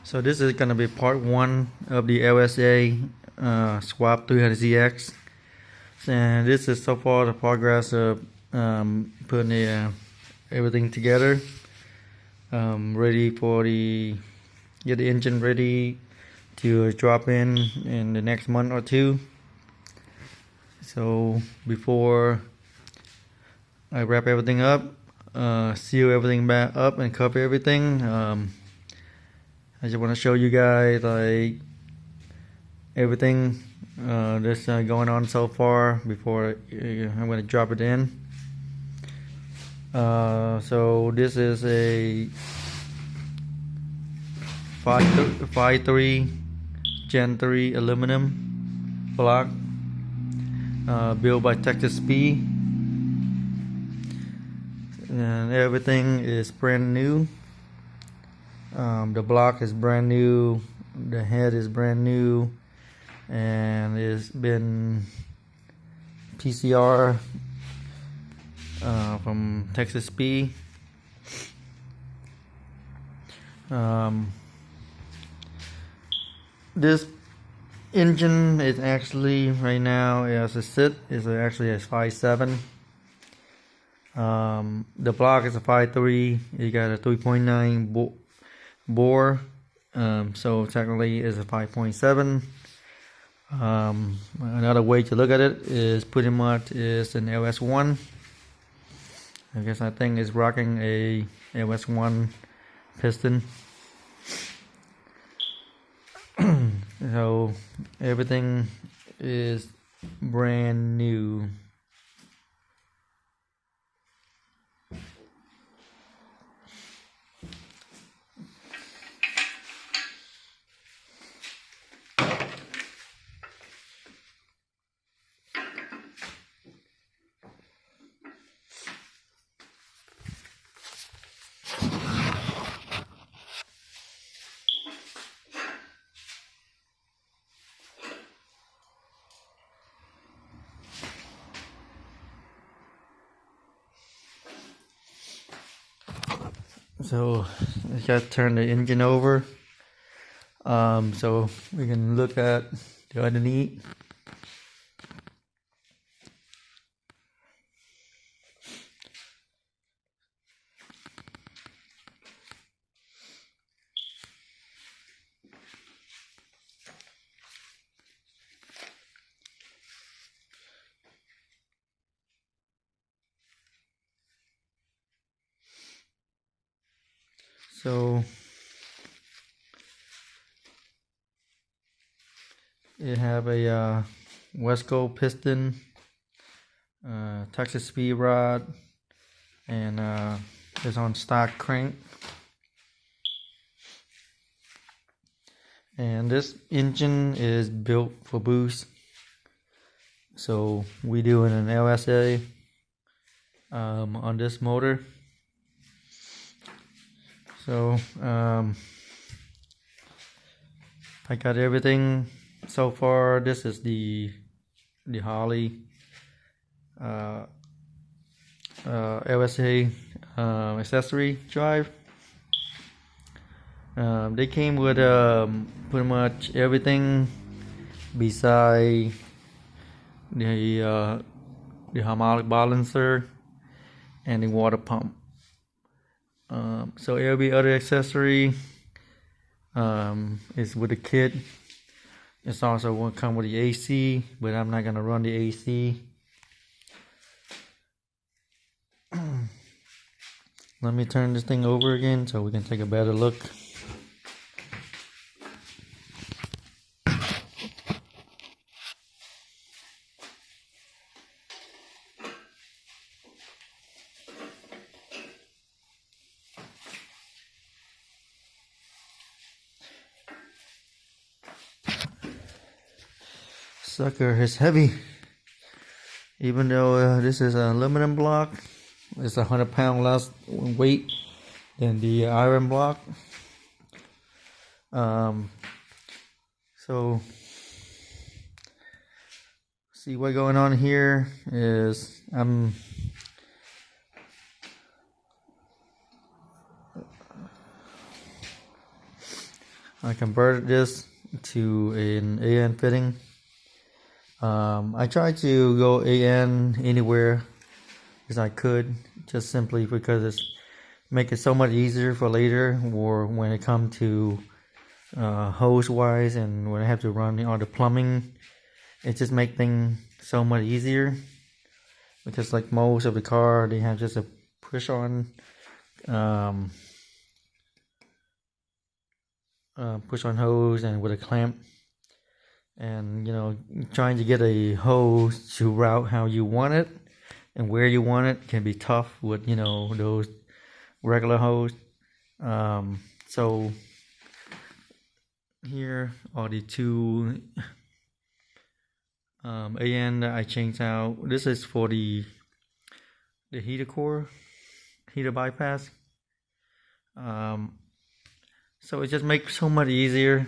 So this is going to be part 1 of the LSA swap 300ZX, and this is so far the progress of putting everything together, ready for get the engine ready to drop in the next month or two. So before I wrap everything up, seal everything back up and cover everything, I just want to show you guys everything that's going on so far before I'm going to drop it in. So this is a 5.3 Gen 3 aluminum block built by Texas Speed, and everything is brand new. The block is brand new, the head is brand new, and it's been PCR from Texas Speed. This engine is actually right now as a sit is actually a 5.7. The block is a 5.3. You got a 3.9 bore, so technically is a 5.7. Another way to look at it is pretty much is an LS1. I think it's rocking a LS1 piston. So everything is brand new. So I got to turn the engine over so we can look at the underneath. So it have a Wesco piston, Texas Speed rod, and it's on stock crank. And this engine is built for boost, so we doing an LSA on this motor. So I got everything so far. This is the Harley LSA accessory drive. They came with pretty much everything beside the harmonic balancer and the water pump. So every other accessory is with the kit. It's also going to come with the AC, but I'm not going to run the AC. Let me turn this thing over again so we can take a better look. Sucker is heavy, even though this is an aluminum block. It's 100 pounds less weight than the iron block. So see what's going on here is I converted this to an AN fitting. I tried to go AN anywhere as I could, just simply because it's make it so much easier for later, or when it comes to hose wise, and when I have to run all the plumbing, it just make things so much easier. Because like most of the car, they have just a push on hose and with a clamp, and trying to get a hose to route how you want it and where you want it can be tough with those regular hose. So here are the two AN that I changed out. This is for the heater core, heater bypass. So it just makes so much easier,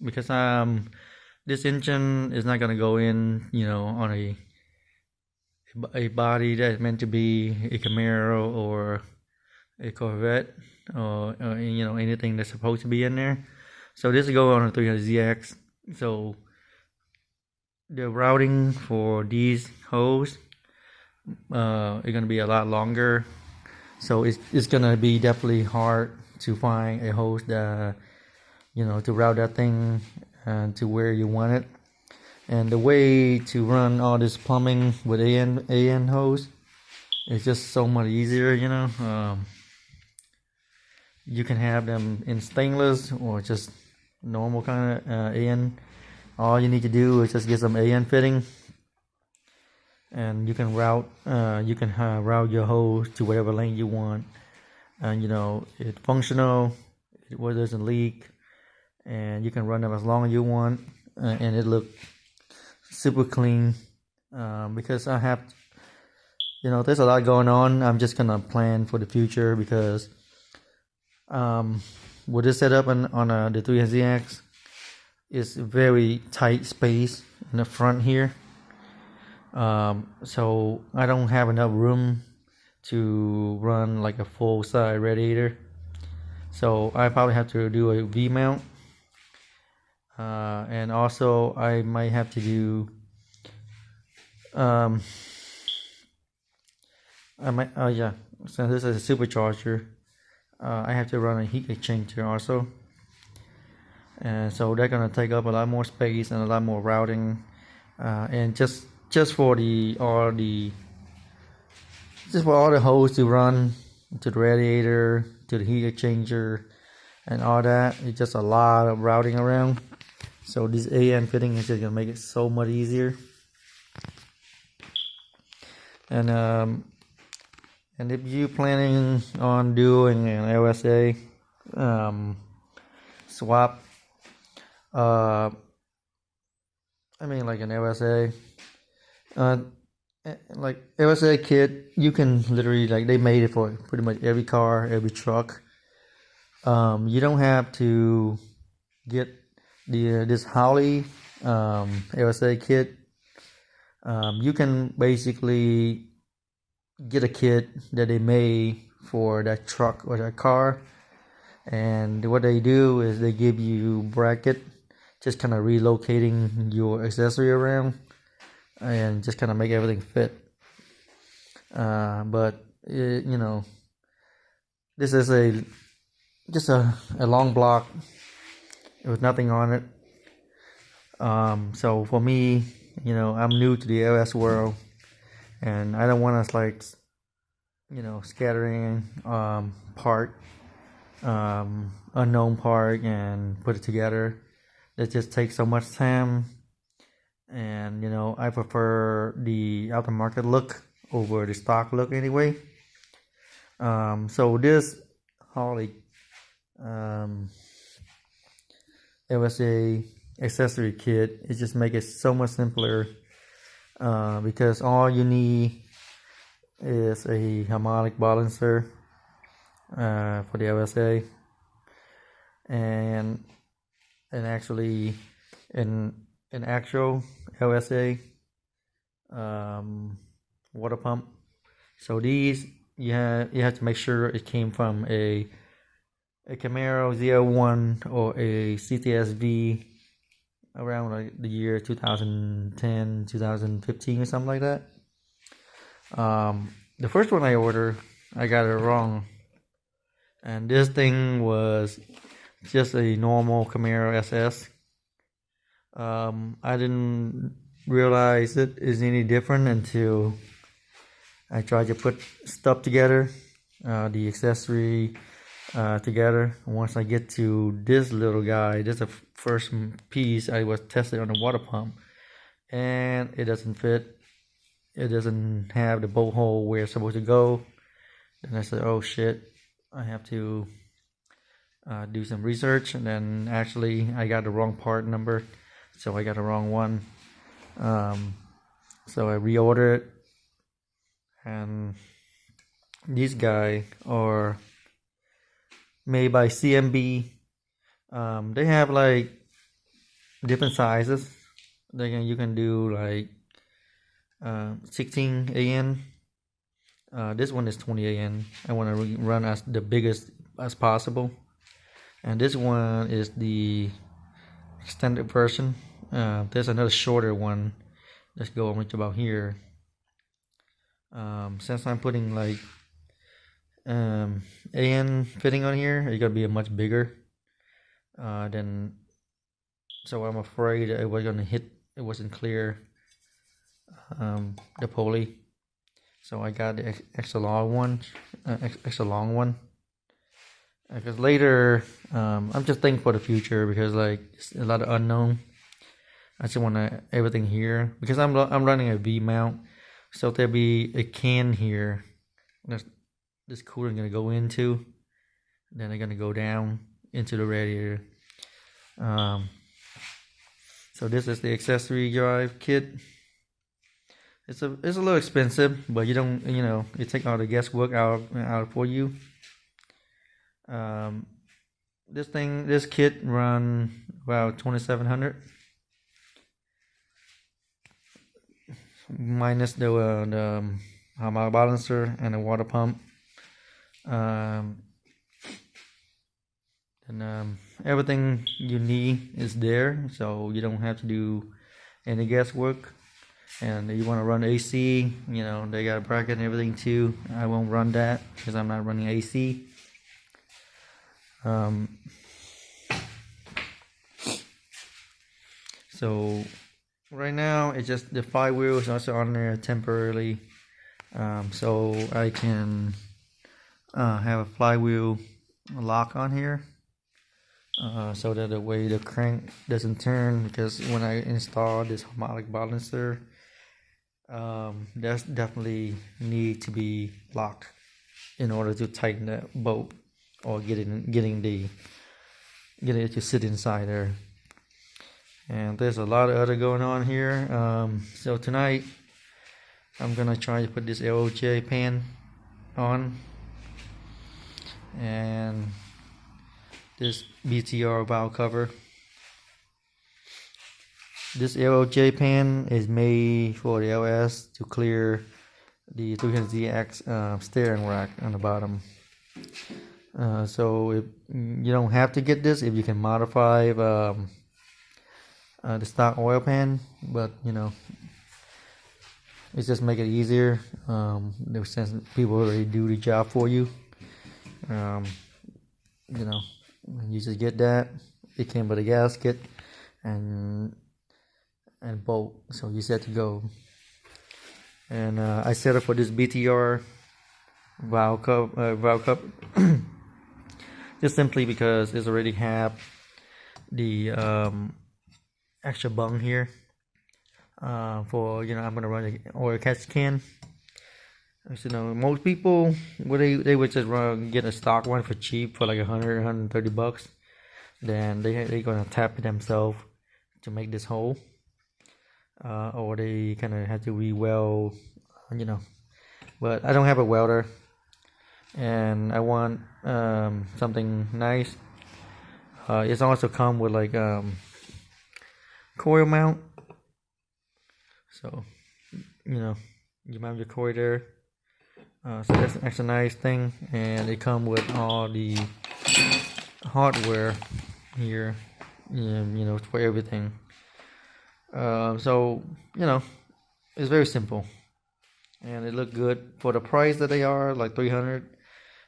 because this engine is not gonna go in on a body that's meant to be a Camaro or a Corvette, or anything that's supposed to be in there. So this will go on a 300ZX. So the routing for these hose is gonna be a lot longer. So it's gonna be definitely hard to find a hose that to route that thing to where you want it. And the way to run all this plumbing with AN hose is just so much easier. You can have them in stainless or just normal kind of AN. All you need to do is just get some AN fitting, and you can route your hose to whatever lane you want, and it's functional, it doesn't leak, and you can run them as long as you want, and it looks super clean. Because I have there's a lot going on. I'm just gonna plan for the future, because with this setup on the 300ZX, it's very tight space in the front here. So I don't have enough room to run like a full side radiator, so I probably have to do a V mount, and also I might have to do since this is a supercharger, I have to run a heat exchanger also, and so they're gonna take up a lot more space and a lot more routing, and just for all the hose to run to the radiator, to the heat exchanger, and all that. It's just a lot of routing around. So this AN fitting is just gonna make it so much easier. And if you're planning on doing an LSA swap, like an LSA, like LSA kit, you can literally, like, they made it for pretty much every car, every truck. You don't have to get this Holley LSA kit. You can basically get a kit that they made for that truck or that car, and what they do is they give you bracket, just kind of relocating your accessory around and just kind of make everything fit. But this is just a long block with nothing on it. So for me, I'm new to the LS world, and I don't want us like scattering part, unknown part, and put it together. It just takes so much time, and I prefer the aftermarket look over the stock look anyway. So this Holley LSA accessory kit, it just make it so much simpler, because all you need is a harmonic balancer for the LSA, and actually an actual LSA water pump. So these you have to make sure it came from a a Camaro Z01 or a CTSV around like the year 2010, 2015 or something like that. The first one I ordered, I got it wrong, and this thing was just a normal Camaro SS. I didn't realize it is any different until I tried to put stuff together, the accessory together. Once I get to this little guy, this is the first piece I was tested on the water pump, and it doesn't fit. It doesn't have the bolt hole where it's supposed to go. Then I said, oh shit, I have to do some research, and then actually I got the wrong part number, so I got the wrong one. So I reordered it, and these guys are made by CMB. They have like different sizes. You can do like 16 AN. This one is 20 AN. I want to run as the biggest as possible, and this one is the extended version. There's another shorter one. Let's go on to about here. Since I'm putting like AN fitting on here, it's gonna be a much bigger than. So I'm afraid it was gonna hit. It wasn't clear the pulley. So I got the extra long one, because later I'm just thinking for the future, because like it's a lot of unknown. I just want everything here, because I'm running a V mount, so there'll be a can here that this cooler is gonna go into, then they're gonna go down into the radiator. So this is the accessory drive kit. It's a little expensive, but you don't, you take all the guesswork out for you. This kit run about 2,700, minus the harmonic balancer and the water pump. And everything you need is there, so you don't have to do any guesswork. And you want to run AC, they got a bracket and everything too. I won't run that because I'm not running AC. So right now it's just the flywheel is also on there temporarily, so I can have a flywheel lock on here, so that the way the crank doesn't turn, because when I install this harmonic balancer, that's definitely need to be locked in order to tighten that bolt or getting it to sit inside there. And there's a lot of other going on here. So tonight I'm gonna try to put this LOJ pan on, and this BTR valve cover. This LOJ pan is made for the LS to clear the 300ZX steering rack on the bottom. So if you don't have to get this, if you can modify the stock oil pan, but it's just make it easier. Since people already do the job for you, you just get that. It came with a gasket and bolt, so you set to go. And I set up for this BTR valve cup just simply because it's already have the extra bung here for I'm gonna run an oil catch can. So most people they would just get a stock one for cheap for like $130. Then they're gonna tap it themselves to make this hole, or they kind of have to re-weld, but I don't have a welder, and I want something nice. It's also come with like coil mount, so you mount your coil there. So that's an extra nice thing, and it come with all the hardware here, for everything. So it's very simple, and it looked good for the price that they are, like 300.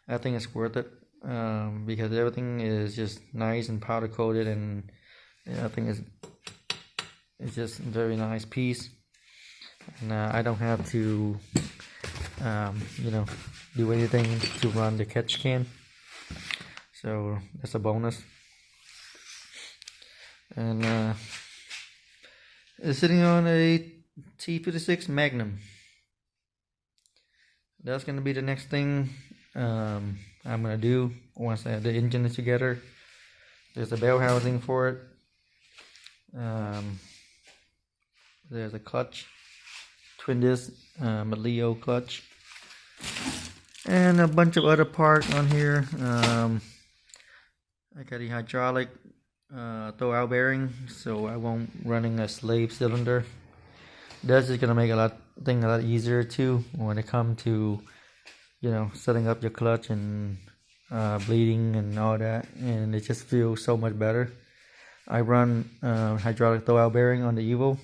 I think it's worth it, because everything is just nice and powder coated, and I think it's just a very nice piece, and I don't have to do anything to run the catch can, so that's a bonus. And it's sitting on a T56 Magnum. That's gonna be the next thing I'm gonna do once I have the engine together. There's a bell housing for it. There's a clutch, twin disc, a Leo clutch, and a bunch of other parts on here. I got the hydraulic throwout bearing, so I won't running a slave cylinder. That's just gonna make thing a lot easier too when it comes to setting up your clutch and bleeding and all that, and it just feels so much better. I run hydraulic throwout bearing on the Evo.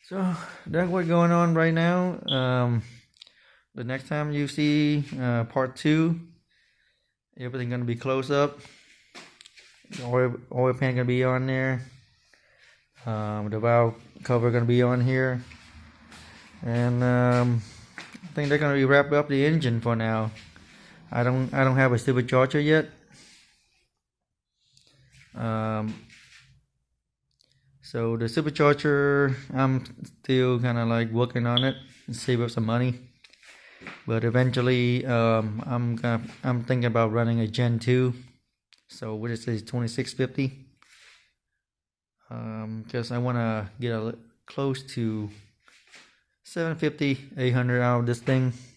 So that's what's going on right now. The next time you see part 2, everything gonna be close up. The oil pan gonna be on there. The valve cover gonna be on here, and I think they're gonna be wrap up the engine for now. I don't have a supercharger yet. So the supercharger, I'm still kind of like working on it and save up some money. But eventually, I'm thinking about running a Gen 2. So what is it, 2650? Because I want to get close to 750, 800 out of this thing.